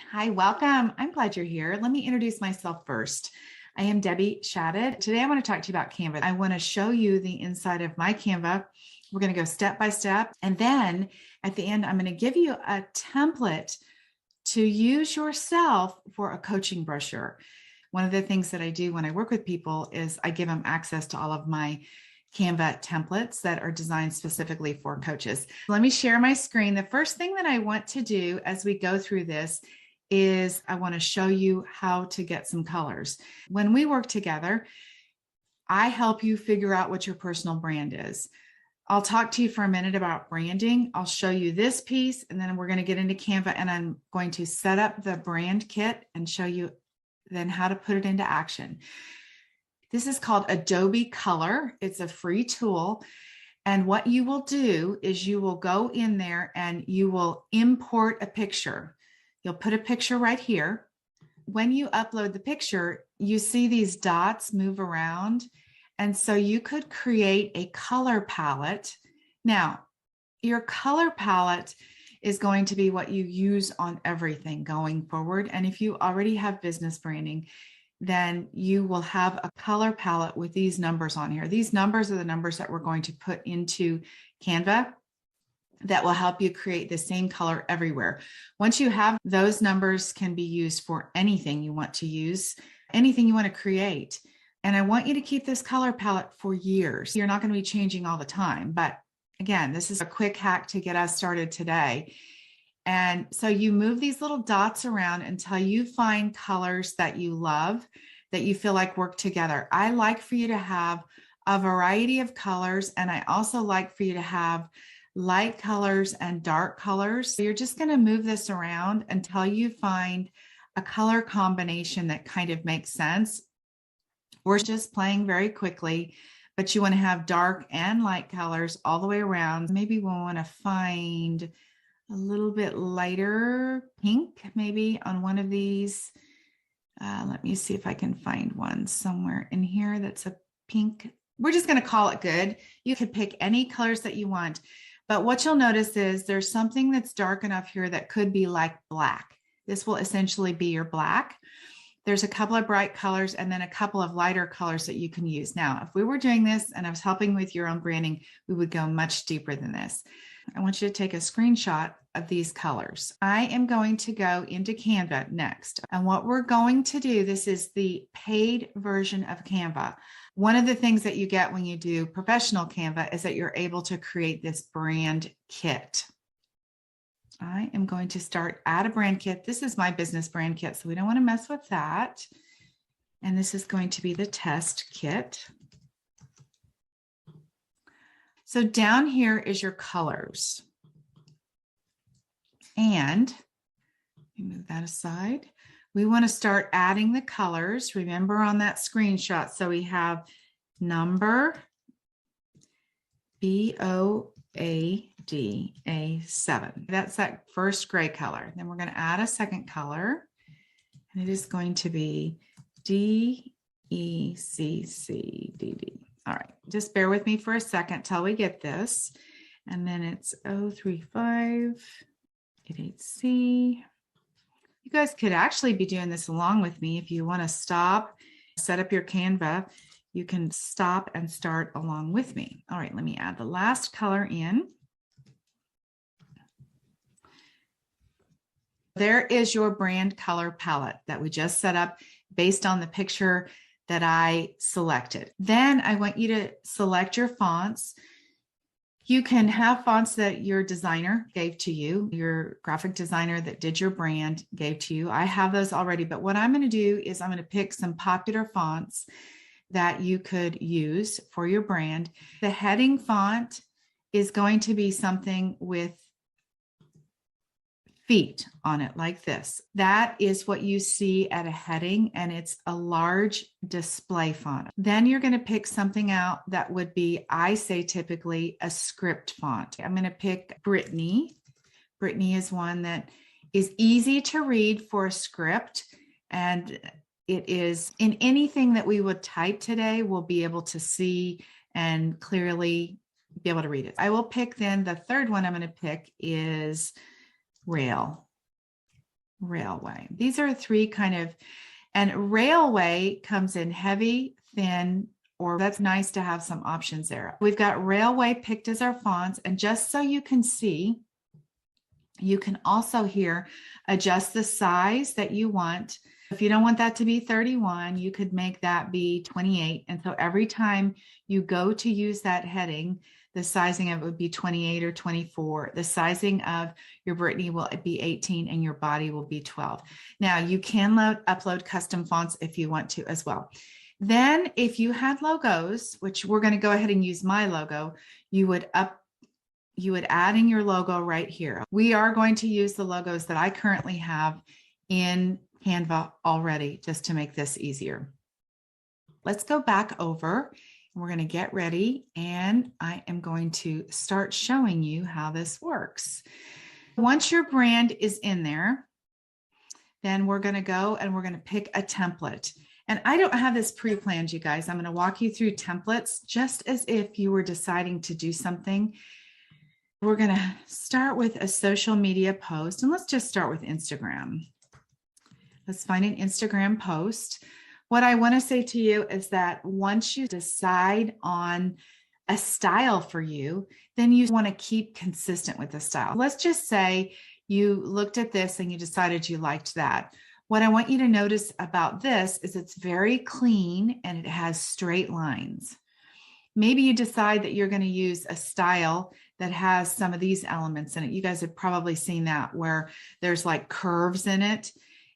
Hi, welcome. I'm glad you're here. Let me introduce myself first. I am Debbie Shadid. Today I want to talk to you about Canva. I want to show you the inside of my Canva. We're going to go step by step. And then at the end, I'm going to give you a template to use yourself for a coaching brochure. One of the things that I do when I work with people is I give them access to all of my Canva templates that are designed specifically for coaches. Let me share my screen. The first thing that I want to do as we go through this is I want to show you how to get some colors. When we work together, I help you figure out what your personal brand is. I'll talk to you for a minute about branding. I'll show you this piece, and then we're going to get into Canva, and I'm going to set up the brand kit and show you then how to put it into action. This is called Adobe Color. It's a free tool. And what you will do is you will go in there and you will import a picture. You'll put a picture right here. When you upload the picture, you see these dots move around. And so you could create a color palette. Now, your color palette is going to be what you use on everything going forward. And if you already have business branding, then you will have a color palette with these numbers on here. These numbers are the numbers that we're going to put into Canva that will help you create the same color everywhere. Once you have those numbers, can be used for anything you want to use, anything you want to create. And I want you to keep this color palette for years. You're not going to be changing all the time, but again, this is a quick hack to get us started today. And so you move these little dots around until you find colors that you love, that you feel like work together. I like for you to have a variety of colors, and I also like for you to have light colors and dark colors. So you're just going to move this around until you find a color combination that kind of makes sense. We're just playing very quickly, but you want to have dark and light colors all the way around. Maybe we'll want to find a little bit lighter pink, maybe on one of these. Let me see if I can find one somewhere in here that's a pink. We're just going to call it good. You could pick any colors that you want. But what you'll notice is there's something that's dark enough here that could be like black. This will essentially be your black. There's a couple of bright colors and then a couple of lighter colors that you can use. Now, if we were doing this and I was helping with your own branding, we would go much deeper than this. I want you to take a screenshot of these colors. I am going to go into Canva next. And what we're going to do, this is the paid version of Canva. One of the things that you get when you do professional Canva is that you're able to create this brand kit. I am going to start add a brand kit. This is my business brand kit, so we don't want to mess with that. And this is going to be the test kit. So down here is your colors. And let me move that aside. We want to start adding the colors. Remember on that screenshot. So we have number BOADA7. That's that first gray color. Then we're going to add a second color. And it is going to be DECCDD. All right, just bear with me for a second till we get this. And then it's 03588C. You guys could actually be doing this along with me. If you want to stop, set up your Canva, you can stop and start along with me. All right, let me add the last color in. There is your brand color palette that we just set up based on the picture that I selected. Then I want you to select your fonts. You can have fonts that your designer gave to you, your graphic designer that did your brand gave to you. I have those already, but what I'm going to do is I'm going to pick some popular fonts that you could use for your brand. The heading font is going to be something with feet on it like this. That is what you see at a heading, and it's a large display font. Then you're going to pick something out that would be, I say typically, a script font. I'm going to pick Brittany. Brittany is one that is easy to read for a script, and it is in anything that we would type today, we'll be able to see and clearly be able to read it. I will pick then the third one I'm going to pick is Rail. railway. These are three kind of, and railway comes in heavy, thin, or that's nice to have some options there. We've got railway picked as our fonts. And just so you can see, you can also here adjust the size that you want. If you don't want that to be 31, you could make that be 28. And so every time you go to use that heading, the sizing of it would be 28 or 24. The sizing of your Brittany will be 18 and your body will be 12. Now you can upload custom fonts if you want to as well. Then if you had logos, which we're going to go ahead and use my logo, you would add in your logo right here. We are going to use the logos that I currently have in Canva already, just to make this easier. Let's go back over. We're going to get ready, and I am going to start showing you how this works. Once your brand is in there, then we're going to go and we're going to pick a template. And I don't have this pre-planned, you guys. I'm going to walk you through templates just as if you were deciding to do something. We're going to start with a social media post, and let's just start with Instagram. Let's find an Instagram post. What I want to say to you is that once you decide on a style for you, then you want to keep consistent with the style. Let's just say you looked at this and you decided you liked that. What I want you to notice about this is it's very clean and it has straight lines. Maybe you decide that you're going to use a style that has some of these elements in it. You guys have probably seen that where there's like curves in it.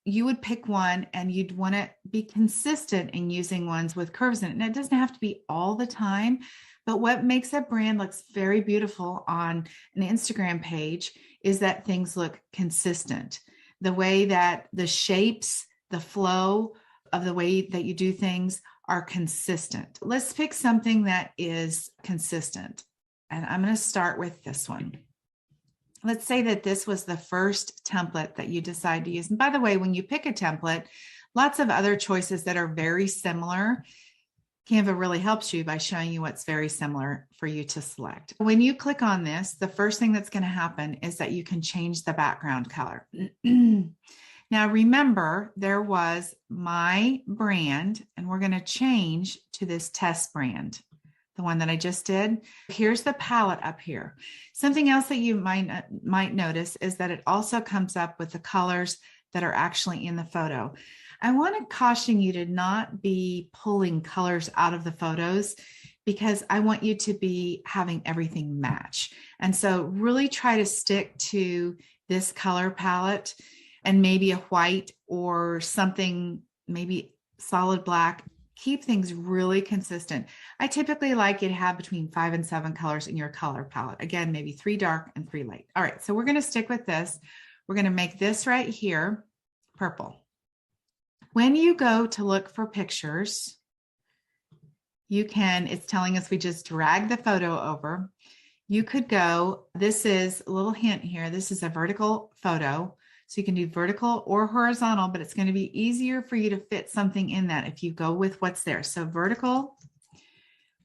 You would pick one and you'd want to be consistent in using ones with curves in it. And it doesn't have to be all the time, but what makes a brand looks very beautiful on an Instagram page is that things look consistent. The way that the shapes, the flow of the way that you do things are consistent. Let's pick something that is consistent. And I'm going to start with this one. Let's say that this was the first template that you decide to use. And by the way, when you pick a template, lots of other choices that are very similar. Canva really helps you by showing you what's very similar for you to select. When you click on this, the first thing that's going to happen is that you can change the background color. Now, remember, there was my brand, and we're going to change to this test brand, the one that I just did. Here's the palette up here. Something else that you might notice is that it also comes up with the colors that are actually in the photo. I want to caution you to not be pulling colors out of the photos because I want you to be having everything match. And so really try to stick to this color palette and maybe a white or something, maybe solid black. Keep things really consistent. I typically like you to have between 5 and 7 colors in your color palette. Again, maybe 3 dark and 3 light. All right, so we're going to stick with this. We're going to make this right here purple. When you go to look for pictures, you can, it's telling us we just drag the photo over. You could go, this is a little hint here. This is a vertical photo. So you can do vertical or horizontal, but it's going to be easier for you to fit something in that if you go with what's there. So vertical,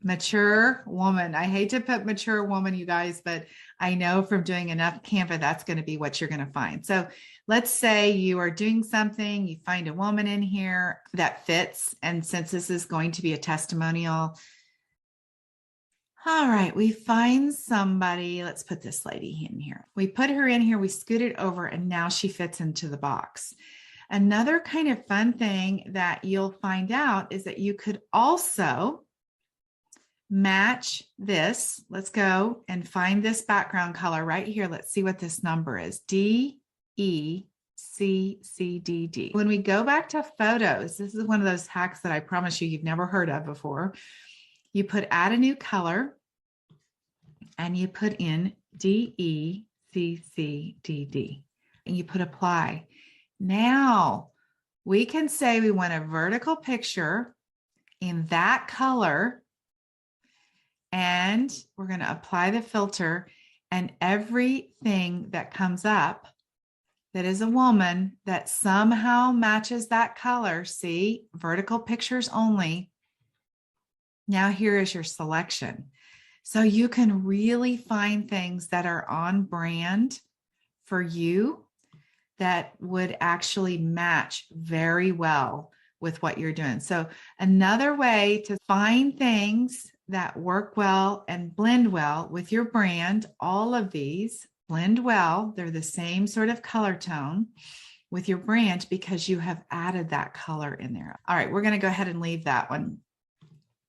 mature woman. I hate to put mature woman, you guys, but I know from doing enough Canva, that's going to be what you're going to find. So let's say you are doing something, you find a woman in here that fits. And since this is going to be a testimonial, all right, we find somebody. Let's put this lady in here. We put her in here, we scoot it over, and now she fits into the box. Another kind of fun thing that you'll find out is that you could also match this. Let's go and find this background color right here. Let's see what this number is. DECCDD. When we go back to photos, this is one of those hacks that I promise you've never heard of before. You put add a new color and you put in DECCDD and you put apply. Now we can say we want a vertical picture in that color and we're going to apply the filter, and everything that comes up that is a woman that somehow matches that color, see, vertical pictures only. Now here is your selection. So you can really find things that are on brand for you that would actually match very well with what you're doing. So another way to find things that work well and blend well with your brand, all of these blend well. They're the same sort of color tone with your brand because you have added that color in there. All right, we're going to go ahead and leave that one.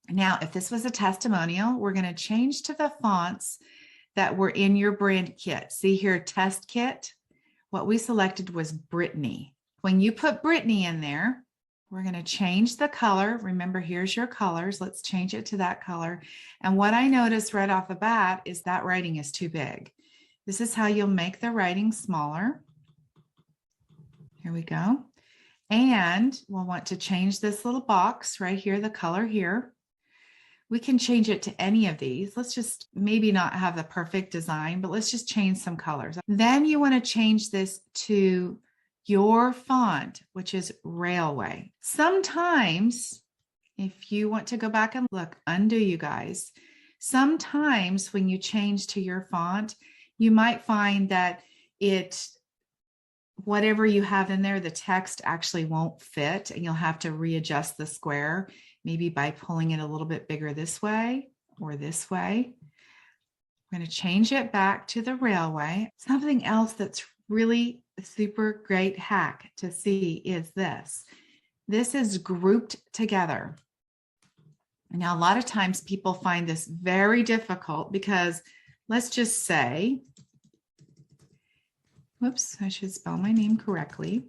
Now, if this was a testimonial, we're going to change to the fonts that were in your brand kit. See here, test kit. What we selected was Brittany. When you put Brittany in there, we're going to change the color. Remember, here's your colors. Let's change it to that color. And what I noticed right off the bat is that writing is too big. This is how you'll make the writing smaller. Here we go. And we'll want to change this little box right here, the color here. We can change it to any of these. Let's just maybe not have the perfect design, but let's just change some colors. Then you want to change this to your font, which is Railway. Sometimes, if you want to go back and look, undo you guys. Sometimes when you change to your font, you might find that whatever you have in there, the text actually won't fit and you'll have to readjust the square, maybe by pulling it a little bit bigger this way or this way. I'm going to change it back to the Railway. Something else that's really a super great hack to see is this. This is grouped together. Now, a lot of times people find this very difficult because let's just say, whoops, I should spell my name correctly.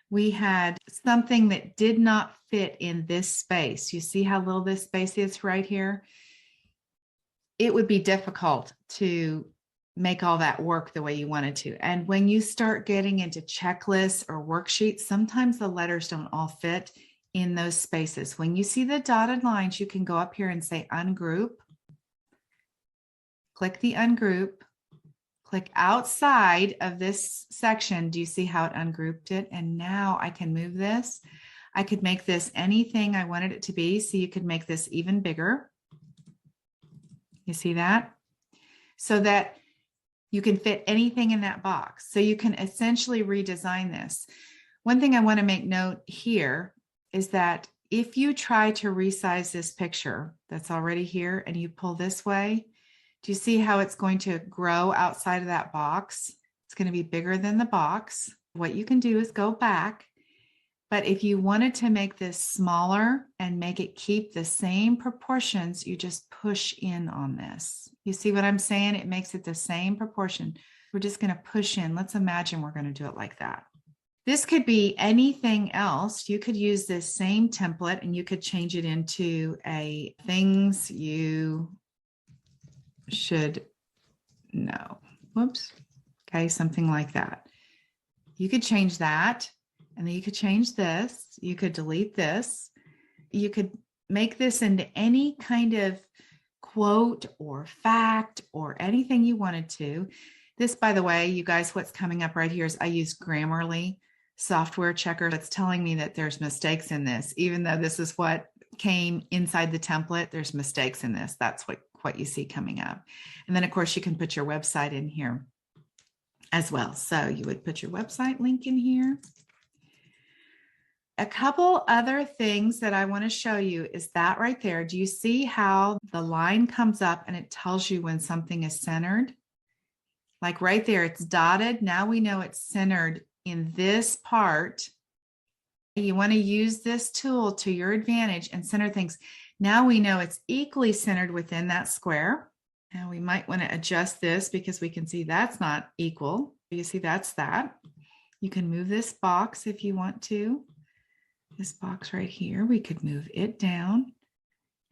We had something that did not fit in this space. You see how little this space is right here? It would be difficult to make all that work the way you wanted to. And when you start getting into checklists or worksheets, sometimes the letters don't all fit in those spaces. When you see the dotted lines, you can go up here and say ungroup. Click the ungroup. Click outside of this section. Do you see how it ungrouped it? And now I can move this. I could make this anything I wanted it to be. So you could make this even bigger. You see that? So that you can fit anything in that box. So you can essentially redesign this. One thing I want to make note here is that if you try to resize this picture that's already here and you pull this way, do you see how it's going to grow outside of that box? It's going to be bigger than the box. What you can do is go back. But if you wanted to make this smaller and make it keep the same proportions, you just push in on this. You see what I'm saying? It makes it the same proportion. We're just going to push in. Let's imagine we're going to do it like that. This could be anything else. You could use this same template and you could change it into a things you should know. Whoops. Okay, something like that. You could change that. And then you could change this. You could delete this. You could make this into any kind of quote or fact or anything you wanted to. This, by the way, you guys, what's coming up right here is I use Grammarly software checker. That's telling me that there's mistakes in this. Even though this is what came inside the template, there's mistakes in this. That's what you see coming up. And then, of course, you can put your website in here as well. So you would put your website link in here. A couple other things that I want to show you is that right there. Do you see how the line comes up and it tells you when something is centered? Like right there, it's dotted. Now we know it's centered in this part. You want to use this tool to your advantage and center things. Now we know it's equally centered within that square. Now we might want to adjust this because we can see that's not equal. You see that's that. You can move this box if you want to. This box right here, we could move it down.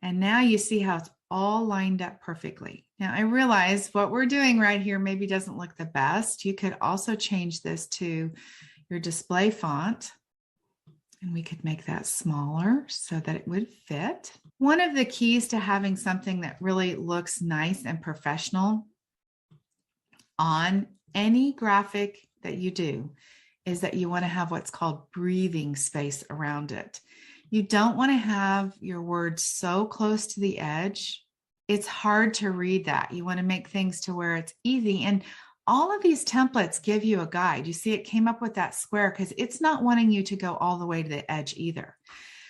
And now you see how it's all lined up perfectly. Now I realize what we're doing right here maybe doesn't look the best. You could also change this to your display font. And we could make that smaller so that it would fit. One of the keys to having something that really looks nice and professional on any graphic that you do is that you want to have what's called breathing space around it. You don't want to have your words so close to the edge. It's hard to read that. You want to make things to where it's easy. And All of these templates give you a guide. You see, it came up with that square because it's not wanting you to go all the way to the edge either.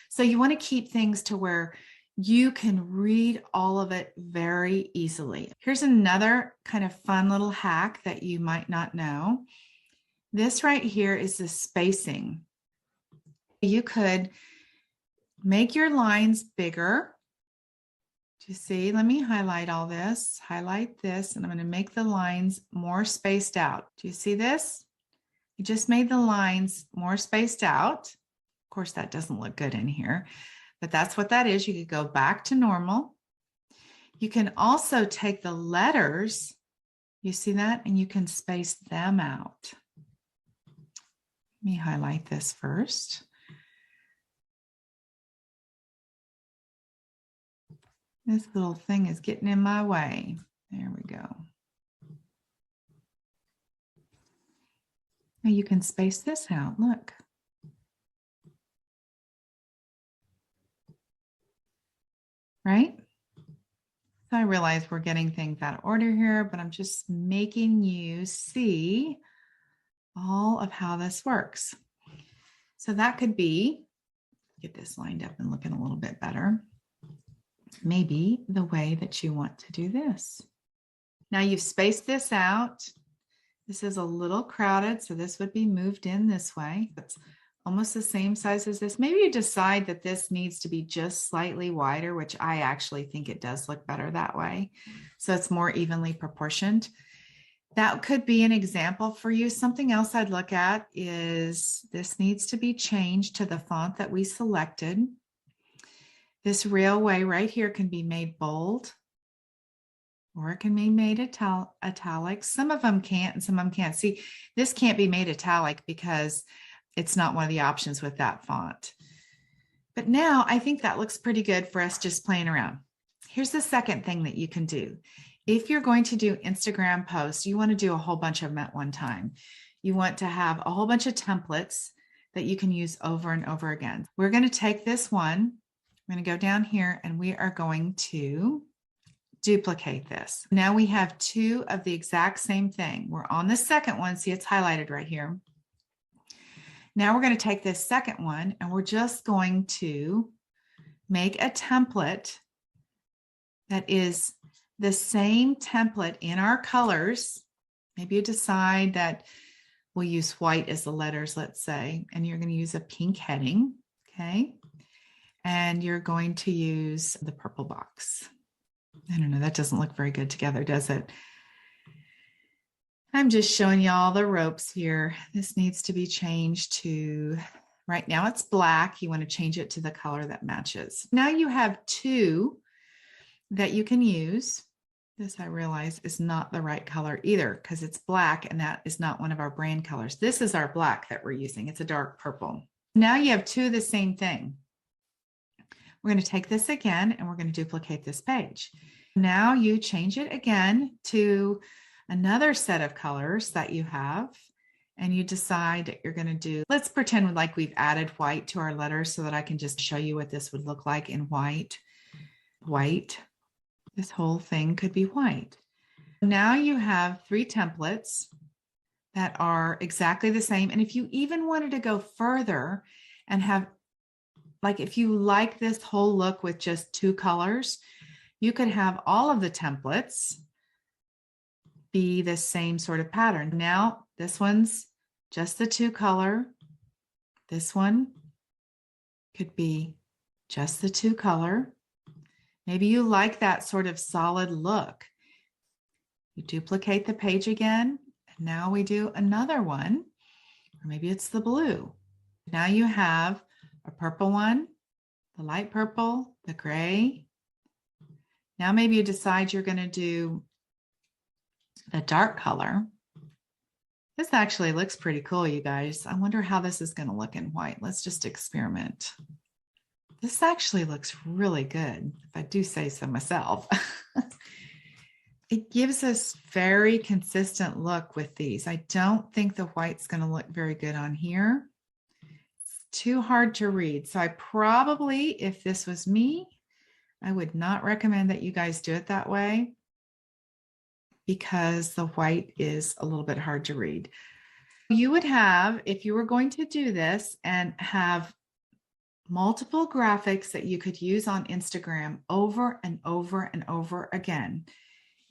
So you want to keep things to where you can read all of it very easily. Here's another kind of fun little hack that you might not know. This right here is the spacing. You could make your lines bigger. Do you see? Let me highlight all this, highlight this, and I'm going to make the lines more spaced out. Do you see this? You just made the lines more spaced out. Of course, that doesn't look good in here, but that's what that is. You could go back to normal. You can also take the letters, you see that, and you can space them out. Let me highlight this first. This little thing is getting in my way. There we go. Now you can space this out, look. Right? So I realize we're getting things out of order here, but I'm just making you see all of how this works. So that could be, get this lined up and looking a little bit better. Maybe the way that you want to do this. Now you've spaced this out. This is a little crowded, so this would be moved in this way. It's almost the same size as this. Maybe you decide that this needs to be just slightly wider, which I actually think it does look better that way. So it's more evenly proportioned. That could be an example for you. Something else I'd look at is this needs to be changed to the font that we selected. This railway right here can be made bold, or it can be made italic. Some of them can't and some of them can't. See, this can't be made italic because it's not one of the options with that font. But now I think that looks pretty good for us just playing around. Here's the second thing that you can do. If you're going to do Instagram posts, you want to do a whole bunch of them at one time. You want to have a whole bunch of templates that you can use over and over again. We're going to take this one. I'm going to go down here and we are going to duplicate this. Now we have two of the exact same thing. We're on the second one. See, it's highlighted right here. Now we're going to take this second one and we're just going to make a template that is the same template in our colors. Maybe you decide that we'll use white as the letters, let's say, and you're going to use a pink heading, okay? And you're going to use the purple box. I don't know, that doesn't look very good together, does it? I'm just showing you all the ropes here. This needs to be changed to, right now it's black. You want to change it to the color that matches. Now you have two that you can use. This I realize is not the right color either because it's black and that is not one of our brand colors. This is our black that we're using. It's a dark purple. Now you have two of the same thing. We're going to take this again and we're going to duplicate this page. Now you change it again to another set of colors that you have and you decide that you're going to do, let's pretend like we've added white to our letters so that I can just show you what this would look like in white. White. This whole thing could be white. Now you have three templates that are exactly the same. And if you even wanted to go further and have, like if you like this whole look with just two colors, you could have all of the templates be the same sort of pattern. Now this one's just the two color. This one could be just the two color. Maybe you like that sort of solid look. You duplicate the page again, and now we do another one, or maybe it's the blue. Now you have a purple one, the light purple, the gray. Now maybe you decide you're going to do the dark color. This actually looks pretty cool, you guys. I wonder how this is going to look in white. Let's just experiment. This actually looks really good, if I do say so myself. It gives us very consistent look with these. I don't think the white's going to look very good on here. It's too hard to read. So I probably, if this was me, I would not recommend that you guys do it that way. because the white is a little bit hard to read. You would have, if you were going to do this and have multiple graphics that you could use on Instagram over and over and over again,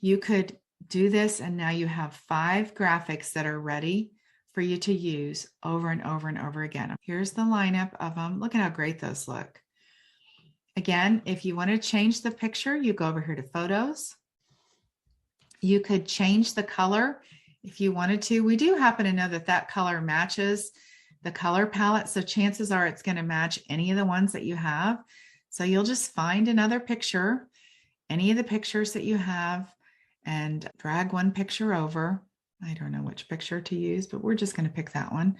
you could do this, and now you have 5 graphics that are ready for you to use over and over and over again. Here's the lineup of them. Look at how great those look. Again, if you want to change the picture, you go over here to photos. You could change the color if you wanted to. We do happen to know that that color matches the color palette, so chances are it's going to match any of the ones that you have. So you'll just find another picture, any of the pictures that you have, and drag one picture over. I don't know which picture to use, but we're just going to pick that one.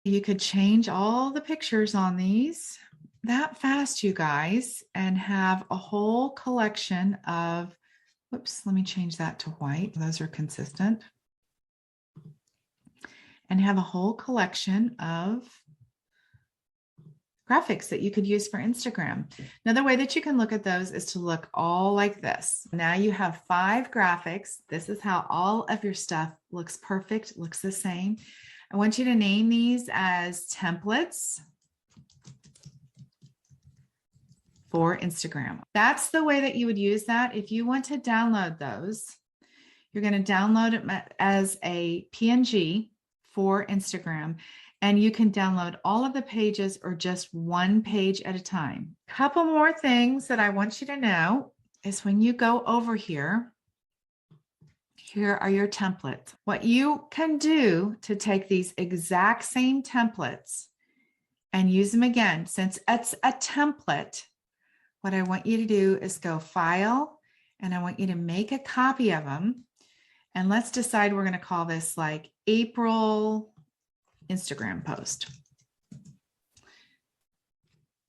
You could change all the pictures on these that fast, you guys, and have a whole collection of, whoops, let me change that to white. Those are consistent. And have a whole collection of graphics that you could use for Instagram. Another way that you can look at those is to look all like this. Now you have 5 graphics. This is how all of your stuff looks perfect, looks the same. I want you to name these as templates for Instagram. That's the way that you would use that. If you want to download those, you're going to download it as a PNG for Instagram, and you can download all of the pages or just one page at a time. Couple more things that I want you to know is when you go over here, here are your templates. What you can do to take these exact same templates and use them again, since it's a template, what I want you to do is go File, and I want you to make a copy of them. And let's decide we're going to call this like April Instagram post.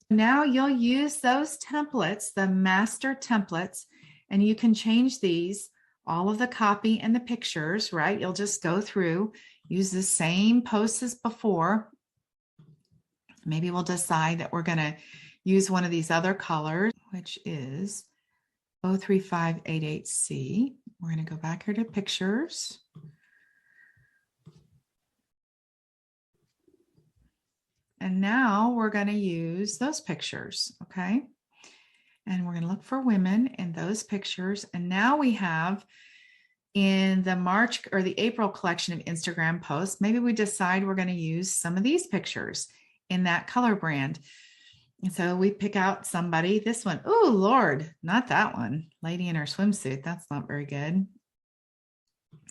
Now you'll use those templates, the master templates, and you can change these, all of the copy and the pictures, right? You'll just go through, use the same posts as before. Maybe we'll decide that we're going to use one of these other colors, which is 03588C. We're going to go back here to pictures. And now we're going to use those pictures, okay? And we're going to look for women in those pictures. And now we have in the March or the April collection of Instagram posts, maybe we decide we're going to use some of these pictures in that color brand. And so we pick out somebody, this one, oh Lord, not that one, lady in her swimsuit. That's not very good.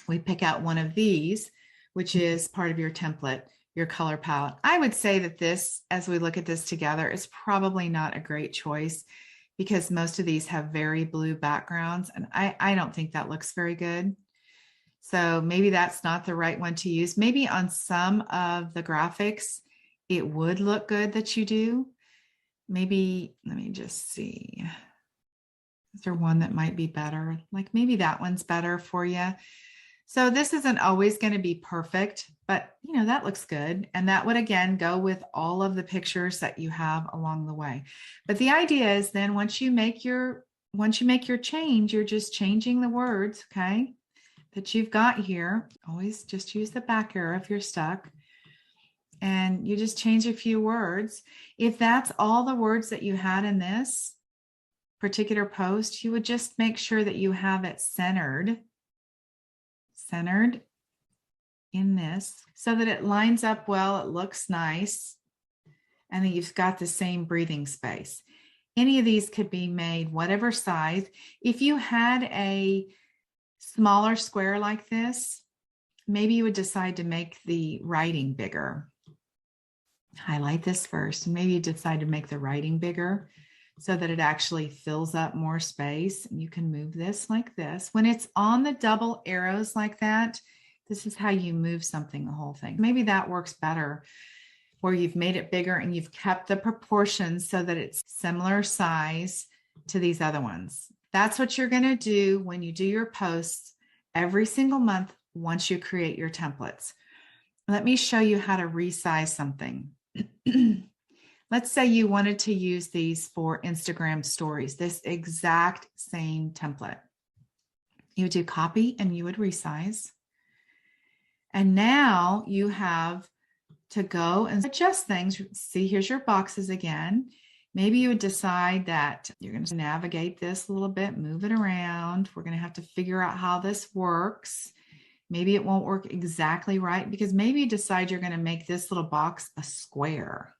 We pick out one of these, which is part of your template, your color palette. I would say that this, as we look at this together, is probably not a great choice because most of these have very blue backgrounds, and I don't think that looks very good. So maybe that's not the right one to use. Maybe on some of the graphics, it would look good that you do. Maybe, let me just see. Is there one that might be better? Like maybe that one's better for you. So this isn't always going to be perfect, but you know, that looks good. And that would again go with all of the pictures that you have along the way. But the idea is then once you make your change, you're just changing the words, okay, that you've got here. Always just use the back arrow if you're stuck. And you just change a few words. If that's all the words that you had in this particular post, you would just make sure that you have it centered in this so that it lines up well, it looks nice, and then you've got the same breathing space. Any of these could be made whatever size. If you had a smaller square like this, maybe you would decide to make the writing bigger. Highlight this first, and maybe you decide to make the writing bigger so that it actually fills up more space. And you can move this like this. When it's on the double arrows like that, this is how you move something, the whole thing. Maybe that works better where you've made it bigger and you've kept the proportions so that it's similar size to these other ones. That's what you're going to do when you do your posts every single month once you create your templates. Let me show you how to resize something. Let's say you wanted to use these for Instagram stories, this exact same template. You would do copy and you would resize. And now you have to go and adjust things. See, here's your boxes again. Maybe you would decide that you're going to navigate this a little bit, move it around. We're going to have to figure out how this works. Maybe it won't work exactly right because maybe you decide you're going to make this little box a square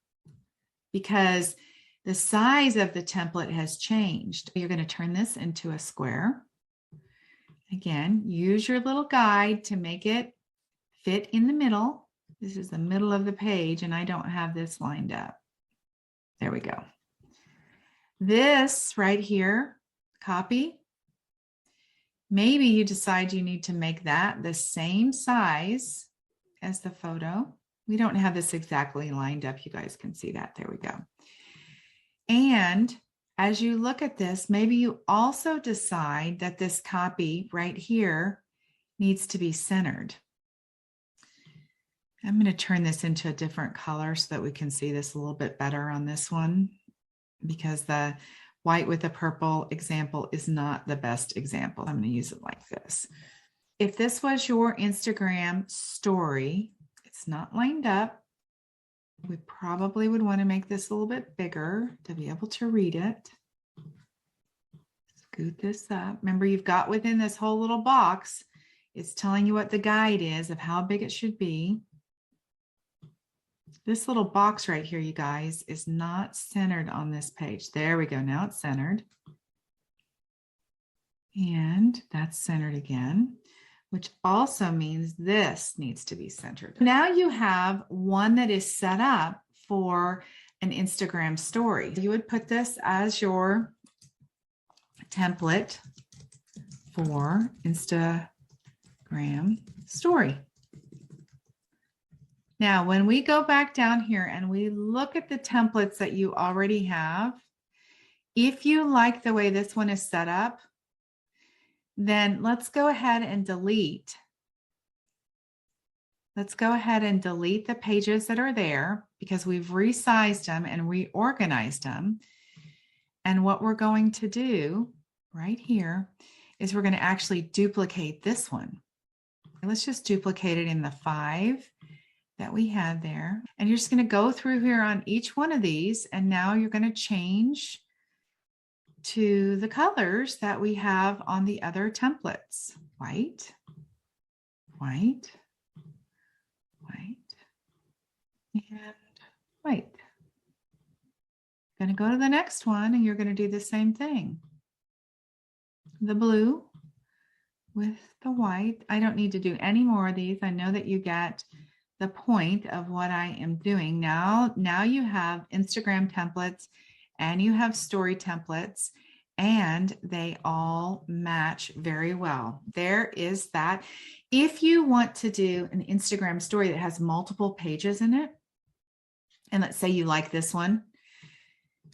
because the size of the template has changed. You're going to turn this into a square. Again, use your little guide to make it fit in the middle. This is the middle of the page and I don't have this lined up. There we go. This right here, copy. Maybe you decide you need to make that the same size as the photo. We don't have this exactly lined up. You guys can see that. There we go. And as you look at this, maybe you also decide that this copy right here needs to be centered. I'm going to turn this into a different color so that we can see this a little bit better on this one, because the white with the purple example is not the best example. I'm going to use it like this. If this was your Instagram story, it's not lined up. We probably would want to make this a little bit bigger to be able to read it. Scoot this up. Remember, you've got within this whole little box, it's telling you what the guide is of how big it should be. This little box right here, you guys, is not centered on this page. There we go. Now it's centered. And that's centered again, which also means this needs to be centered. Now you have one that is set up for an Instagram story. You would put this as your template for Instagram story. Now, when we go back down here and we look at the templates that you already have, if you like the way this one is set up, then let's go ahead and delete. Let's go ahead and delete the pages that are there because we've resized them and reorganized them. And what we're going to do right here is we're going to actually duplicate this one. Let's just duplicate it in the 5 that we had there. And you're just going to go through here on each one of these. And now you're going to change to the colors that we have on the other templates. White, white, white, and white. Going to go to the next one and you're going to do the same thing. The blue with the white. I don't need to do any more of these. I know that you get the point of what I am doing. Now you have Instagram templates and you have story templates and they all match very well. There is that. If you want to do an Instagram story that has multiple pages in it, and let's say you like this one,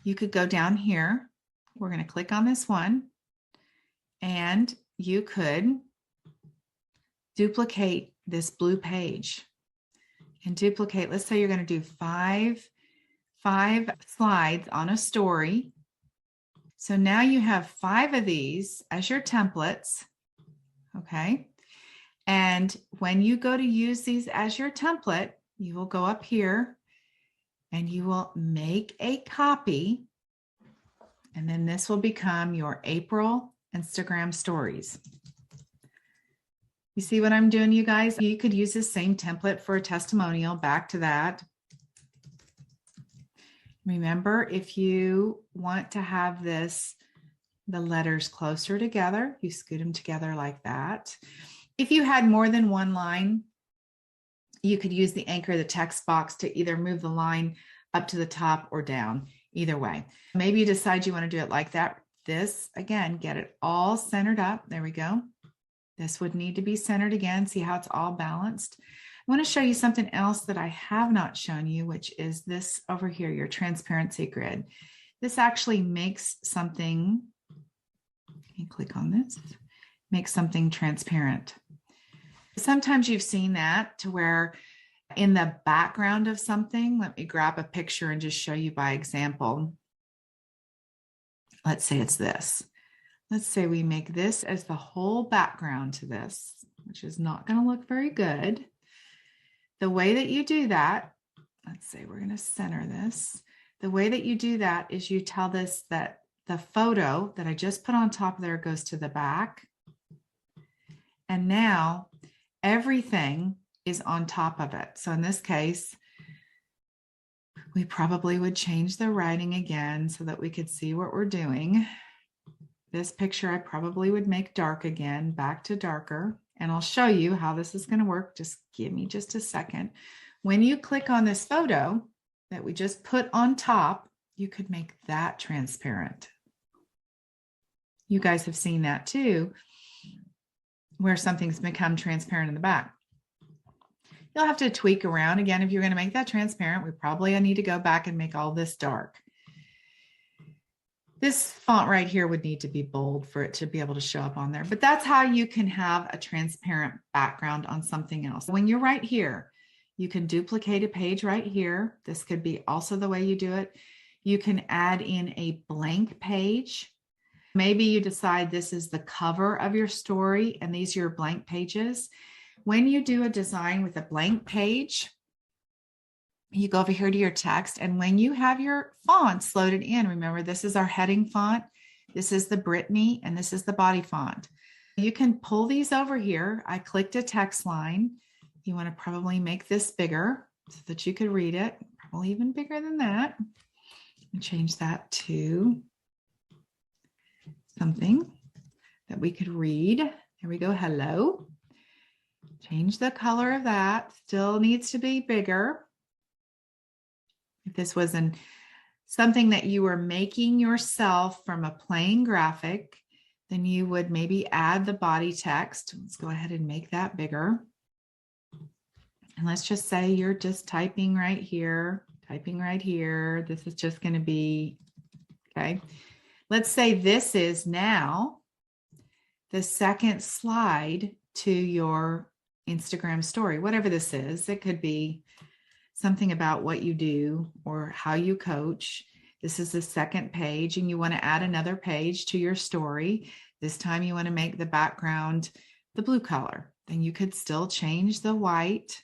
you could go down here. We're going to click on this one and you could duplicate this blue page. And duplicate, let's say you're going to do five slides on a story. So now you have 5 of these as your templates, okay? And when you go to use these as your template, you will go up here and you will make a copy. And then this will become your April Instagram stories. You see what I'm doing, you guys? You could use the same template for a testimonial. Back to that. Remember, if you want to have this, the letters closer together, you scoot them together like that. If you had more than one line, you could use the anchor, the text box, to either move the line up to the top or down, either way. Maybe you decide you want to do it like that. This, again, get it all centered up. There we go. This would need to be centered again. See how it's all balanced. I want to show you something else that I have not shown you, which is this over here, your transparency grid. This actually makes something, you click on this, makes something transparent. Sometimes you've seen that to where in the background of something. Let me grab a picture and just show you by example. Let's say it's this. Let's say we make this as the whole background to this, which is not going to look very good. The way that you do that, let's say we're going to center this. The way that you do that is you tell this that the photo that I just put on top there goes to the back. And now everything is on top of it. So in this case, we probably would change the writing again so that we could see what we're doing. This picture I probably would make dark again, back to darker. And I'll show you how this is going to work. Just give me just a second. When you click on this photo that we just put on top, you could make that transparent. You guys have seen that too, where something's become transparent in the back. You'll have to tweak around. Again, if you're going to make that transparent, we probably need to go back and make all this dark. This font right here would need to be bold for it to be able to show up on there, but that's how you can have a transparent background on something else. When you're right here, you can duplicate a page right here. This could be also the way you do it. You can add in a blank page. Maybe you decide this is the cover of your story and these are your blank pages. When you do a design with a blank page, you go over here to your text, and when you have your fonts loaded in, remember this is our heading font, this is the Brittany, and this is the body font. You can pull these over here. I clicked a text line. You want to probably make this bigger so that you could read it, probably even bigger than that. And change that to something that we could read. There we go, hello. Change the color of that, still needs to be bigger. If this was something that you were making yourself from a plain graphic, then you would maybe add the body text. Let's go ahead and make that bigger. And let's just say you're just typing right here, typing right here. This is just going to be, okay. Let's say this is now the second slide to your Instagram story, whatever this is. It could be something about what you do or how you coach. This is the second page, and you want to add another page to your story. This time you want to make the background the blue color. Then you could still change the white,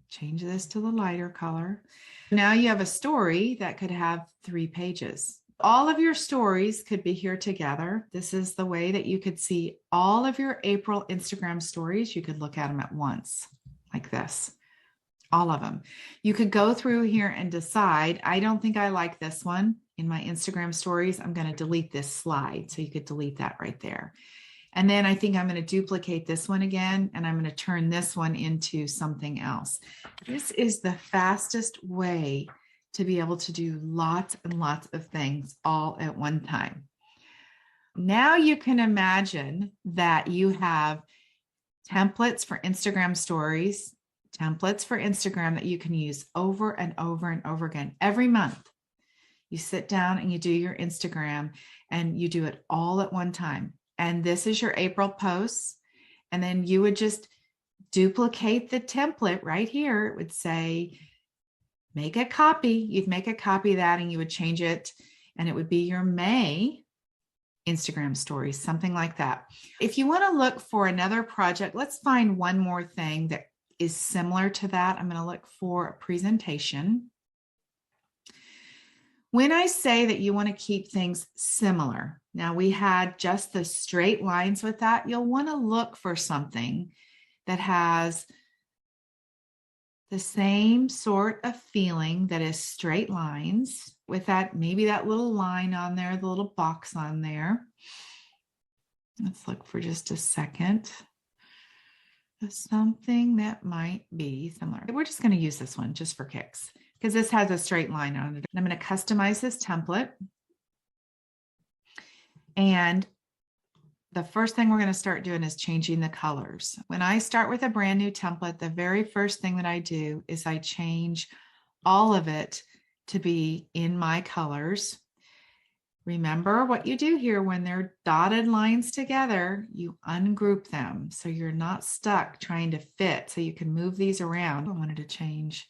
change this to the lighter color. Now you have a story that could have 3 pages. All of your stories could be here together. This is the way that you could see all of your April Instagram stories. You could look at them at once like this. All of them. You could go through here and decide, I don't think I like this one in my Instagram stories. I'm going to delete this slide. So you could delete that right there. And then I think I'm going to duplicate this one again, and I'm going to turn this one into something else. This is the fastest way to be able to do lots and lots of things all at one time. Now you can imagine that you have templates for Instagram stories, templates for Instagram that you can use over and over and over again. Every month, you sit down and you do your Instagram, and you do it all at one time. And this is your April posts. And then you would just duplicate the template right here. It would say, make a copy. You'd make a copy of that and you would change it. And it would be your May Instagram stories, something like that. If you want to look for another project, let's find one more thing that is similar to that. I'm going to look for a presentation. When I say that you want to keep things similar, now we had just the straight lines with that. You'll want to look for something that has the same sort of feeling that is straight lines with that, maybe that little line on there, the little box on there. Let's look for just a second. Something that might be similar. We're just going to use this one just for kicks because this has a straight line on it. I'm going to customize this template. And the first thing we're going to start doing is changing the colors. When I start with a brand new template, the very first thing that I do is I change all of it to be in my colors. Remember what you do here when they're dotted lines together, you ungroup them so you're not stuck trying to fit, so you can move these around. I wanted to change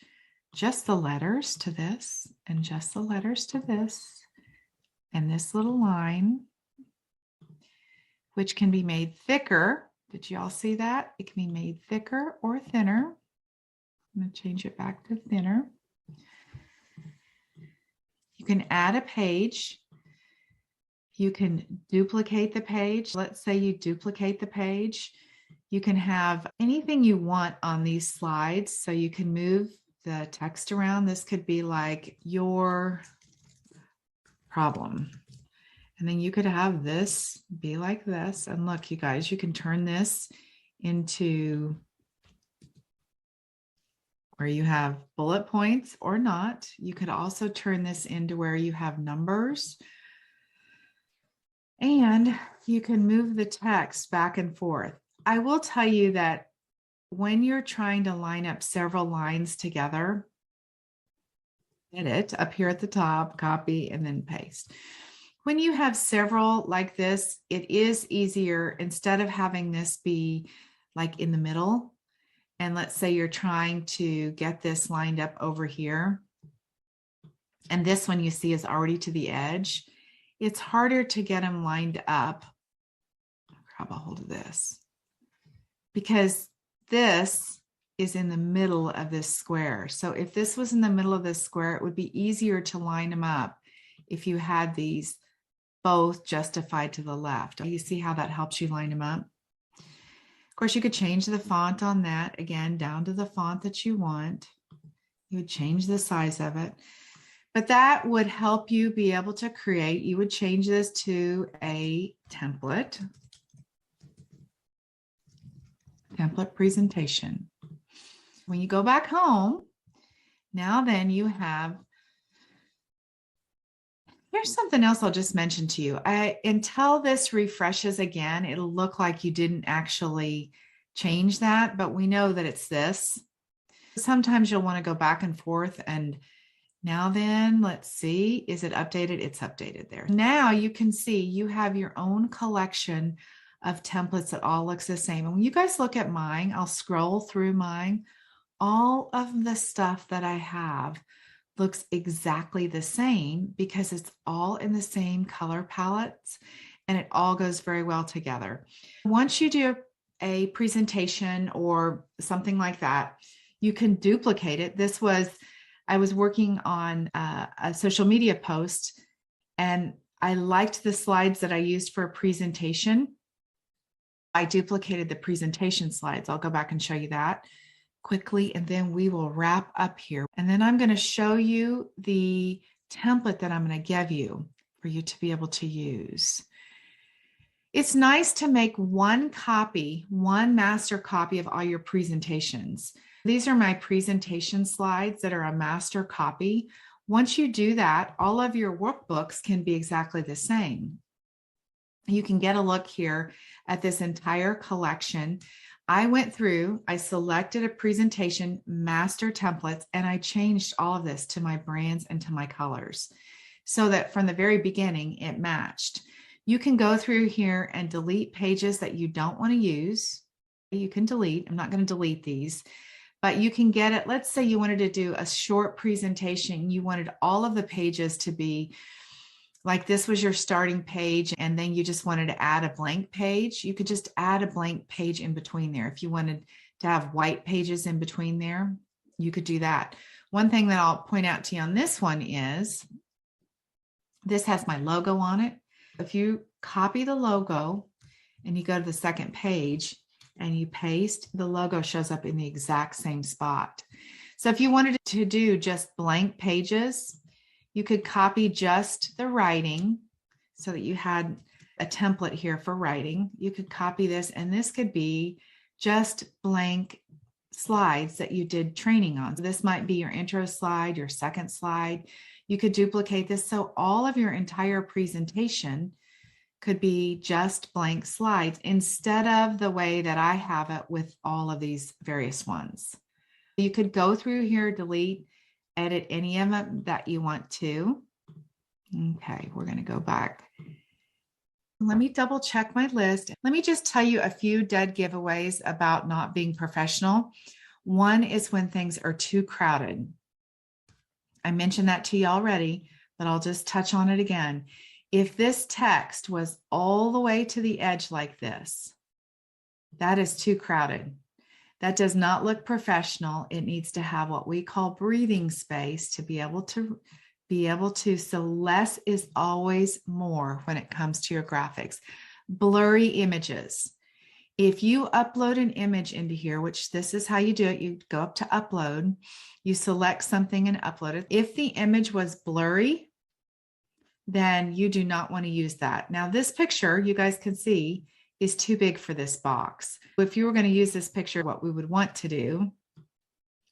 just the letters to this and just the letters to this and this little line, which can be made thicker. Did you all see that? It can be made thicker or thinner. I'm going to change it back to thinner. You can add a page. You can duplicate the page. Let's say you duplicate the page. You can have anything you want on these slides. So you can move the text around. This could be like your problem. And then you could have this be like this. And look, you guys, you can turn this into where you have bullet points or not. You could also turn this into where you have numbers. And you can move the text back and forth. I will tell you that when you're trying to line up several lines together, edit up here at the top, copy, and then paste. When you have several like this, it is easier, instead of having this be like in the middle, and let's say you're trying to get this lined up over here, and this one you see is already to the edge. It's harder to get them lined up. Grab a hold of this because this is in the middle of this square. So if this was in the middle of this square, it would be easier to line them up if you had these both justified to the left. You see how that helps you line them up? Of course, you could change the font on that, again, down to the font that you want. You would change the size of it. But that would help you be able to create. You would change this to a template presentation. When you go back home, now then you have, here's something else I'll just mention to you. Until this refreshes again, it'll look like you didn't actually change that, but we know that it's this. Sometimes you'll want to go back and forth, and now then, let's see, is it updated? It's updated there. Now you can see you have your own collection of templates that all looks the same. And when you guys look at mine, I'll scroll through mine. All of the stuff that I have looks exactly the same because it's all in the same color palettes and it all goes very well together. Once you do a presentation or something like that, you can duplicate it. I was working on a social media post and I liked the slides that I used for a presentation. I duplicated the presentation slides. I'll go back and show you that quickly, and then we will wrap up here. And then I'm going to show you the template that I'm going to give you for you to be able to use. It's nice to make one master copy of all your presentations. These are my presentation slides that are a master copy. Once you do that, all of your workbooks can be exactly the same. You can get a look here at this entire collection. I went through, I selected a presentation, master templates, and I changed all of this to my brands and to my colors so that from the very beginning, it matched. You can go through here and delete pages that you don't want to use. You can delete. I'm not going to delete these, but you can get it. Let's say you wanted to do a short presentation. You wanted all of the pages to be like this was your starting page, and then you just wanted to add a blank page. You could just add a blank page in between there. If you wanted to have white pages in between there, you could do that. One thing that I'll point out to you on this one is this has my logo on it. If you copy the logo and you go to the second page and you paste, the logo shows up in the exact same spot. So if you wanted to do just blank pages, you could copy just the writing so that you had a template here for writing. You could copy this, and this could be just blank slides that you did training on. So this might be your intro slide, your second slide. You could duplicate this. So all of your entire presentation could be just blank slides instead of the way that I have it with all of these various ones. You could go through here, delete, edit any of them that you want to. Okay, we're going to go back. Let me double check my list. Let me just tell you a few dead giveaways about not being professional. One is when things are too crowded. I mentioned that to you already, but I'll just touch on it again. If this text was all the way to the edge like this, that is too crowded. That does not look professional. It needs to have what we call breathing space to be able to so less is always more when it comes to your graphics. Blurry images. If you upload an image into here, which this is how you do it, you go up to upload, you select something and upload it. If the image was blurry, then you do not want to use that. Now this picture, you guys can see, is too big for this box. If you were going to use this picture, what we would want to do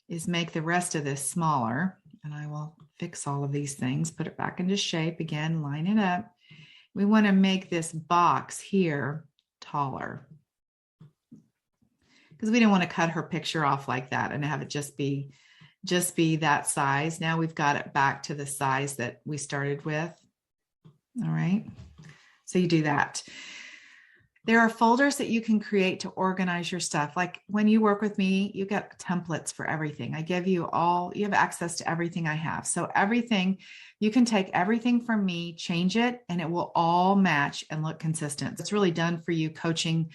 is make the rest of this smaller. And I will fix all of these things, put it back into shape again, line it up. We want to make this box here taller because we didn't want to cut her picture off like that and have it just be that size. Now we've got it back to the size that we started with. All right. So you do that. There are folders that you can create to organize your stuff. Like when you work with me, you get templates for everything. I give you you have access to everything I have. So everything, you can take everything from me, change it, and it will all match and look consistent. It's really done for you coaching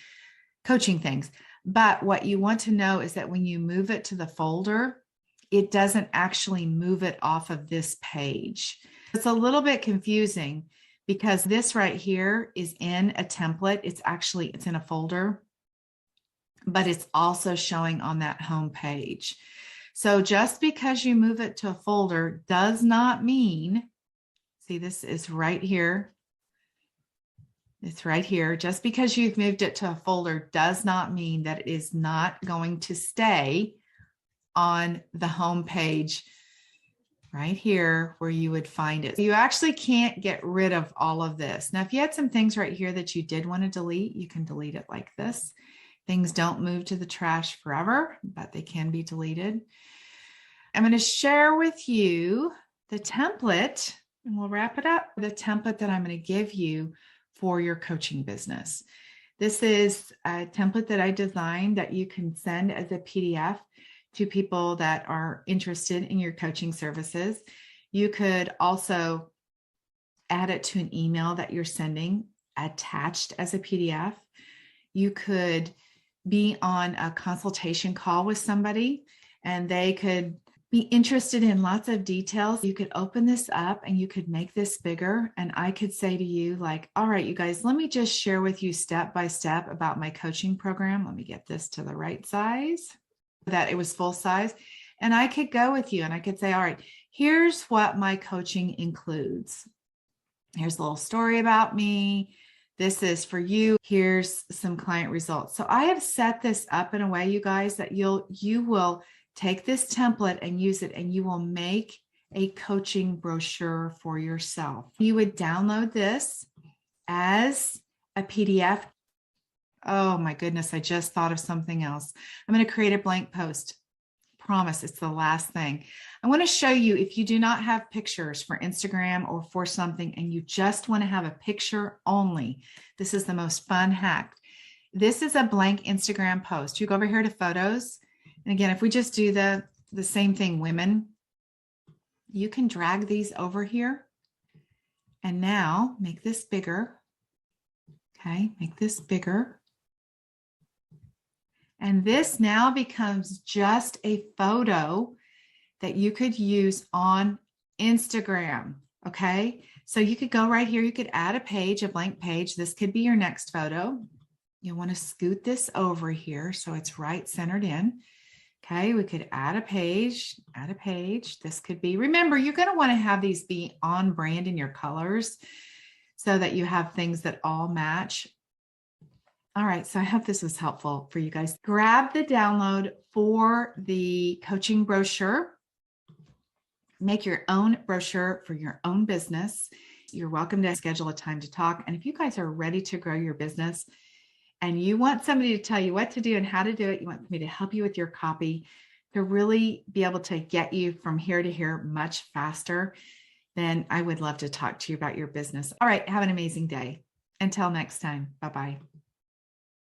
things. But what you want to know is that when you move it to the folder, it doesn't actually move it off of this page. It's a little bit confusing because this right here is in a template. It's in a folder, but it's also showing on that home page. So just because you move it to a folder does not mean, see, this is right here. It's right here. Just because you've moved it to a folder does not mean that it is not going to stay on the home page right here where you would find it. You actually can't get rid of all of this. Now, if you had some things right here that you did want to delete, you can delete it like this. Things don't move to the trash forever, but they can be deleted. I'm going to share with you the template, and we'll wrap it up. The template that I'm going to give you for your coaching business. This is a template that I designed that you can send as a PDF to people that are interested in your coaching services. You could also add it to an email that you're sending attached as a PDF. You could be on a consultation call with somebody and they could be interested in lots of details. You could open this up and you could make this bigger. And I could say to you like, all right, you guys, let me just share with you step by step about my coaching program. Let me get this to the right size, that it was full size. And I could go with you and I could say, all right, here's what my coaching includes. Here's a little story about me. This is for you. Here's some client results. So I have set this up in a way, you guys, that you will take this template and use it, and you will make a coaching brochure for yourself. You would download this as a PDF. Oh my goodness, I just thought of something else. I'm going to create a blank post. Promise, it's the last thing. I want to show you, if you do not have pictures for Instagram or for something and you just want to have a picture only, this is the most fun hack. This is a blank Instagram post. You go over here to photos. And again, if we just do the same thing, women, you can drag these over here and now make this bigger. Okay, make this bigger. And this now becomes just a photo that you could use on Instagram. Okay, so you could go right here. You could add a page, a blank page. This could be your next photo. You want to scoot this over here so it's right centered in. Okay, we could add a page, This could be, remember, you're going to want to have these be on brand in your colors so that you have things that all match. All right, so I hope this was helpful for you guys. Grab the download for the coaching brochure. Make your own brochure for your own business. You're welcome to schedule a time to talk. And if you guys are ready to grow your business and you want somebody to tell you what to do and how to do it, you want me to help you with your copy, to really be able to get you from here to here much faster, then I would love to talk to you about your business. All right. Have an amazing day. Until next time. Bye-bye.